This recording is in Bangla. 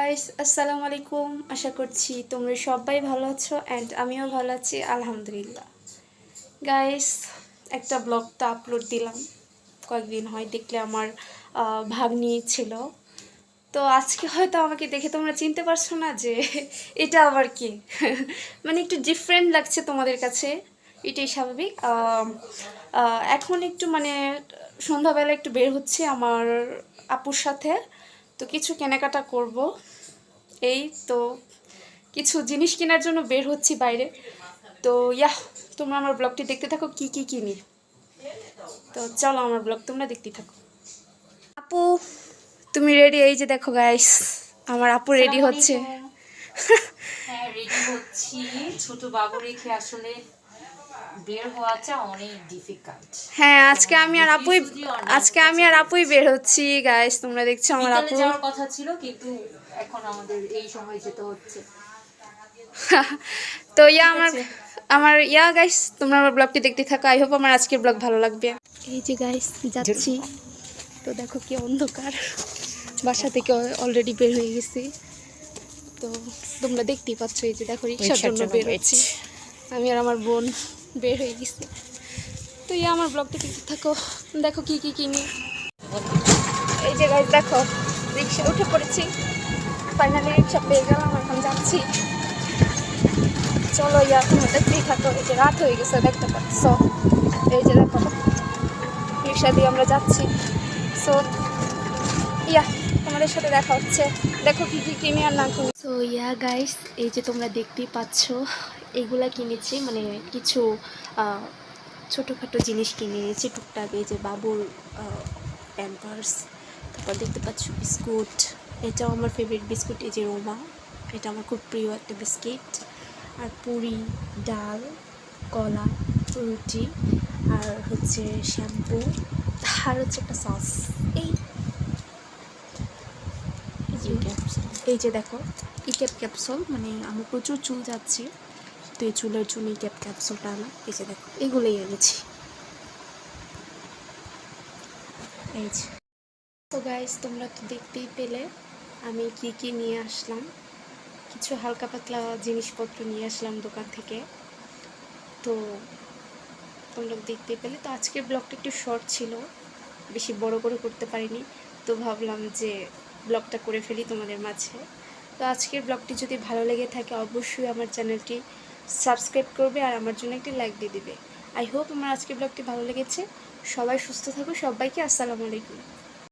গাইস আসসালামু আলাইকুম। আশা করছি তোমরা সবাই ভালো আছো অ্যান্ড আমিও ভালো আছি আলহামদুলিল্লাহ। গাইস একটা ব্লগটা আপলোড দিলাম, কয়েকদিন হয় দেখলে আমার ভাগ্নি ছিল। তো আজকে হয়তো আমাকে দেখে তোমরা চিনতে পারছো না যে এটা আবার কি মানে একটু ডিফারেন্ট লাগছে তোমাদের কাছে, এটাই স্বাভাবিক। এখন একটু মানে সন্ধ্যাবেলা একটু বের হচ্ছে আমার আপুর সাথে, তো কিছু কেনাকাটা করব। এই তো কিছু জিনিস কেনার জন্য বের হচ্ছি বাইরে। তো তোমরা আমার ব্লগটি দেখতে থাকো কি কি কিনি। তো চলো আমার ব্লগ তোমরা দেখতে থাকো। আপু তুমি রেডি? এই যে দেখো গাইস আমার আপু রেডি হচ্ছে। হ্যাঁ রেডি হচ্ছি, ছোট বাবু রেখে আসলে বের হওয়াটা অনেক ডিফিকাল্ট। হ্যাঁ আজকে আমি আর আপুই বের হচ্ছি গাইস, তোমরা দেখছো আমার আপু। যাওয়ার কথা ছিল কিন্তু এখন আমাদের এই সময় যেতে হচ্ছে। তো আমার গাইস তোমরা আমার ব্লগটি দেখতে থাকো। আই হোপ আমার আজকের ব্লগ ভালো লাগবে। এই যে গাইস যাচ্ছি, তো দেখো কি অন্ধকার, বাসা থেকে অলরেডি বের হয়ে গেছি। তো তোমরা দেখতেই পাচ্ছ, এই যে দেখো রিক্সার জন্য বের হচ্ছি। আমি আর আমার বোন বের হয়ে গেছি। তো আমার ব্লগটা দেখতে থাকো, দেখো কি কি কিনি। এই যে গাইস দেখো রিক্সা উঠে পড়েছি, ফাইনালি রিক্সা পেয়ে গেলাম, এখন যাচ্ছি। চলো তোমরা দেখতেই থাকো। এই যে রাত হয়ে গেছে দেখতে পাচ্ছ, এই যে দেখো রিক্সা দিয়ে আমরা যাচ্ছি। সো তোমাদের সাথে দেখা হচ্ছে, দেখো কি কি কিনি আর না কিনি। সো গাইস এই যে তোমরা দেখতেই পাচ্ছ এগুলা কিনেছি, মানে কিছু ছোটোখাটো জিনিস কিনে নিয়েছি টুকটাক। এই যে বাবুর প্যাম্পার্স, তারপর দেখতে পাচ্ছ বিস্কুট, এটাও আমার ফেভারিট বিস্কুট। এই যে রোমা, এটা আমার খুব প্রিয় একটা বিস্কিট। আর পুরি, ডাল, কলা, রুটি, আর হচ্ছে শ্যাম্পু, আর হচ্ছে একটা সস। এই যে দেখো ক্যাপ ক্যাপসুল, মানে আমার প্রচুর চুল যাচ্ছে, তো এই চুলের জন্য ক্যাপ ক্যাপসুলটা আনা। এই যে দেখো এগুলোই এনেছি। এই যে তো গাইস তোমরা তো দেখতেই পেলে আমি কি কি নিয়ে আসলাম। কিছু হালকা পাতলা জিনিসপত্র নিয়ে আসলাম দোকান থেকে, তো তোমরা দেখতেই পেলে। তো আজকের ব্লগটা একটু শর্ট ছিল, বেশি বড় করে করতে পারিনি, তো ভাবলাম যে ব্লগটা করে ফেলি তোমাদের মাঝে। তো আজকের ব্লগটি যদি ভালো লেগে থাকে অবশ্যই আমার চ্যানেলটি সাবস্ক্রাইব করবে আর আমার জন্য একটি লাইক দিয়ে দিবে। আই হোপ আমার আজকের ব্লগটি ভালো লেগেছে। সবাই সুস্থ থাকো, সবাইকে আসসালামু আলাইকুম।